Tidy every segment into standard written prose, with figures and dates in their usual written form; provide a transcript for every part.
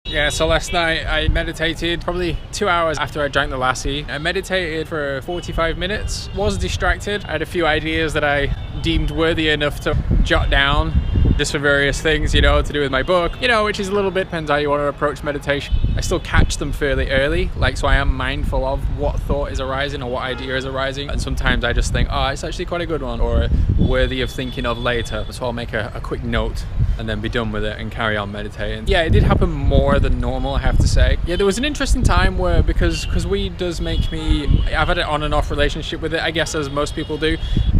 Yeah, so last night I meditated probably 2 hours after I drank the lassi. I meditated for 45 minutes, was distracted. I had a few ideas that I deemed worthy enough to jot down just for various things, you know, to do with my book, you know, which is a little bit, depends how you want to approach meditation. I still catch them fairly early, like, so I am mindful of what thought is arising or what idea is arising. And sometimes I just think, oh, it's actually quite a good one or worthy of thinking of later. So I'll make a quick note and then be done with it and carry on meditating. Yeah, it did happen more than normal, I have to say. Yeah, there was an interesting time where, because weed does make me, I've had an on and off relationship with it, I guess, as most people do.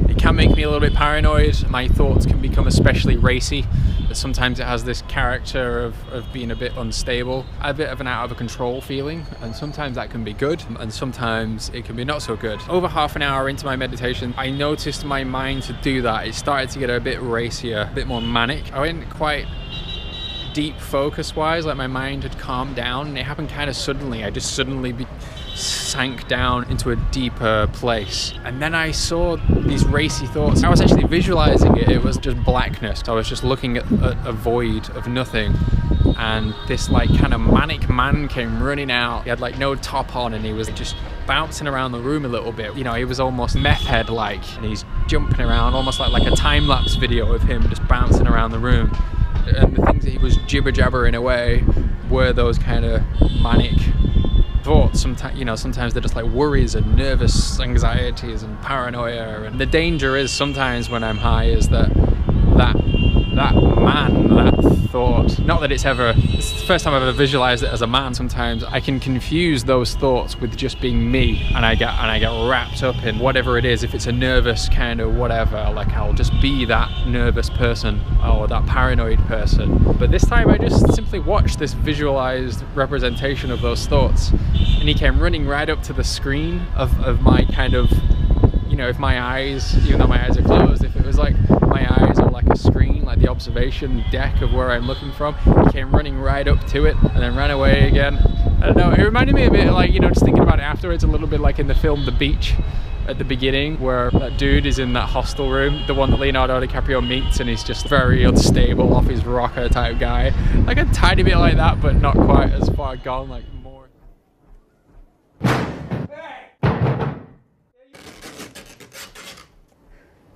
It can make me a little bit paranoid. My thoughts can become especially racy. Sometimes it has this character of being a bit unstable, a bit of an out of control feeling, and sometimes that can be good and sometimes it can be not so good. Over half an hour into my meditation, I noticed my mind to do that. It started to get a bit racier, a bit more manic. I went quite deep focus wise, like my mind had calmed down, and it happened kind of suddenly. I just suddenly sank down into a deeper place, and then I saw these racy thoughts. I was actually visualizing it. It was just blackness. I was just looking at a void of nothing, and this like kind of manic man came running out. He had like no top on and he was just bouncing around the room a little bit. You know, he was almost meth head like, and he's jumping around almost like a time-lapse video of him just bouncing around the room. And the things that he was jibber-jabbering away were those kind of manic thoughts. Sometimes, you know, sometimes they're just like worries and nervous anxieties and paranoia. And the danger is sometimes when I'm high is that thought, not that it's the first time I've ever visualized it as a man. Sometimes I can confuse those thoughts with just being me, and I get wrapped up in whatever it is. If it's a nervous kind of whatever, like I'll just be that nervous person or that paranoid person. But this time I just simply watched this visualized representation of those thoughts, and he came running right up to the screen of my kind of, you know, if my eyes, even though my eyes are closed, if it was like my eyes are like a screen, like the observation deck of where I'm looking from, he came running right up to it and then ran away again. I don't know, it reminded me a bit like, you know, just thinking about it afterwards, a little bit like in the film The Beach at the beginning, where that dude is in that hostel room, the one that Leonardo DiCaprio meets, and he's just very unstable, off his rocker type guy. Like a tiny bit like that, but not quite as far gone, like more.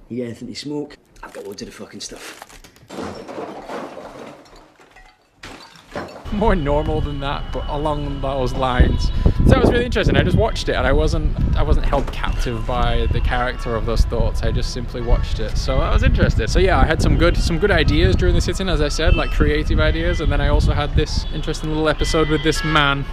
You get anything to smoke? I've got loads of the fucking stuff. More normal than that, but along those lines. So that was really interesting. I just watched it, and I wasn't held captive by the character of those thoughts. I just simply watched it. So I was interested. So yeah, I had some good ideas during the sitting, as I said, like creative ideas, and then I also had this interesting little episode with this man.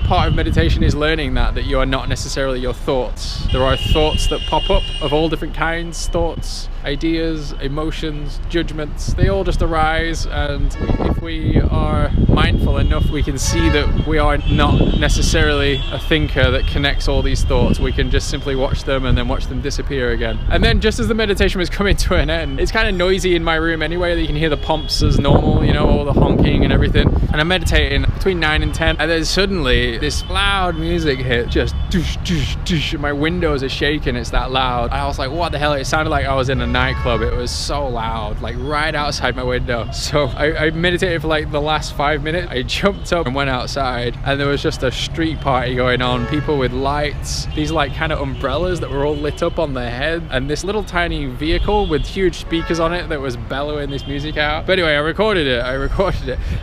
Part of meditation is learning that you are not necessarily your thoughts. There are thoughts that pop up of all different kinds, thoughts, ideas, emotions, judgments. They all just arise, and if we are mindful enough, we can see that we are not necessarily a thinker that connects all these thoughts. We can just simply watch them and then watch them disappear again. And then just as the meditation was coming to an end, it's kind of noisy in my room anyway, that you can hear the pumps as normal, you know, all the honking and everything. And I'm meditating between 9 and 10, and then suddenly this loud music hit, just doosh, doosh, doosh, and my windows are shaking, it's that loud. I was like, what the hell? It sounded like I was in a nightclub. It was so loud, like right outside my window. So I meditated for like the last 5 minutes. I jumped up and went outside, and there was just a street party going on, people with lights, these like kind of umbrellas that were all lit up on their head, and this little tiny vehicle with huge speakers on it that was bellowing this music out. But anyway, I recorded it.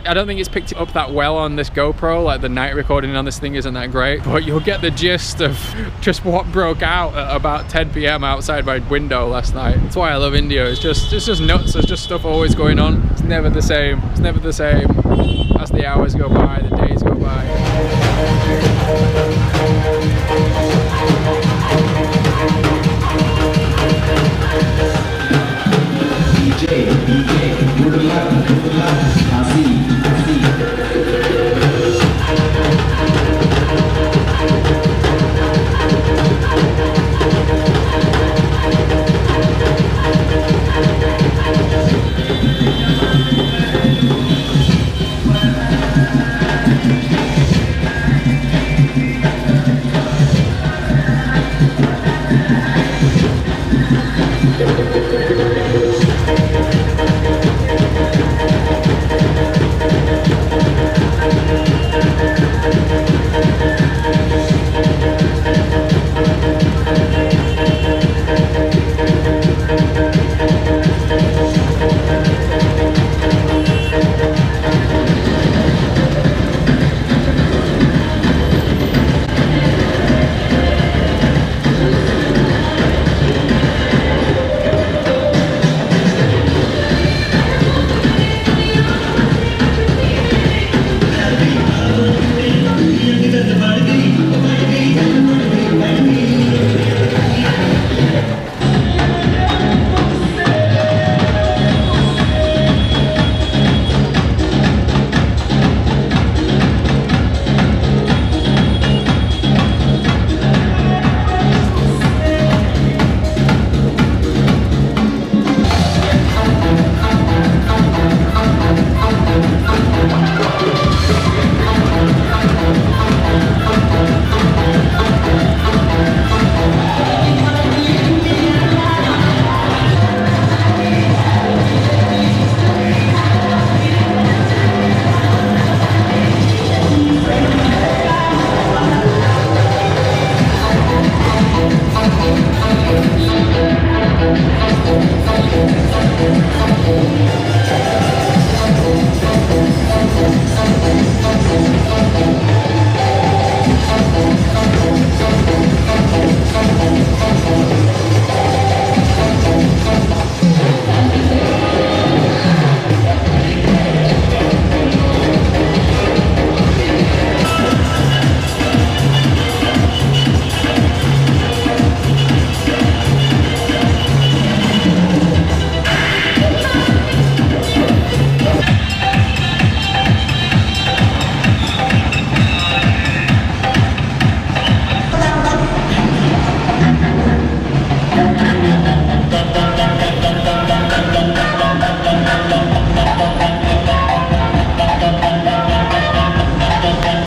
I don't think it's picked it up that well on this GoPro, like the night recording on this thing isn't that great, but you'll get the gist of just what broke out at about 10 p.m. outside my window last night. That's why I love India. It's just nuts. There's just stuff always going on. It's never the same. It's never the same. As the hours go by, the days go by. Canadian.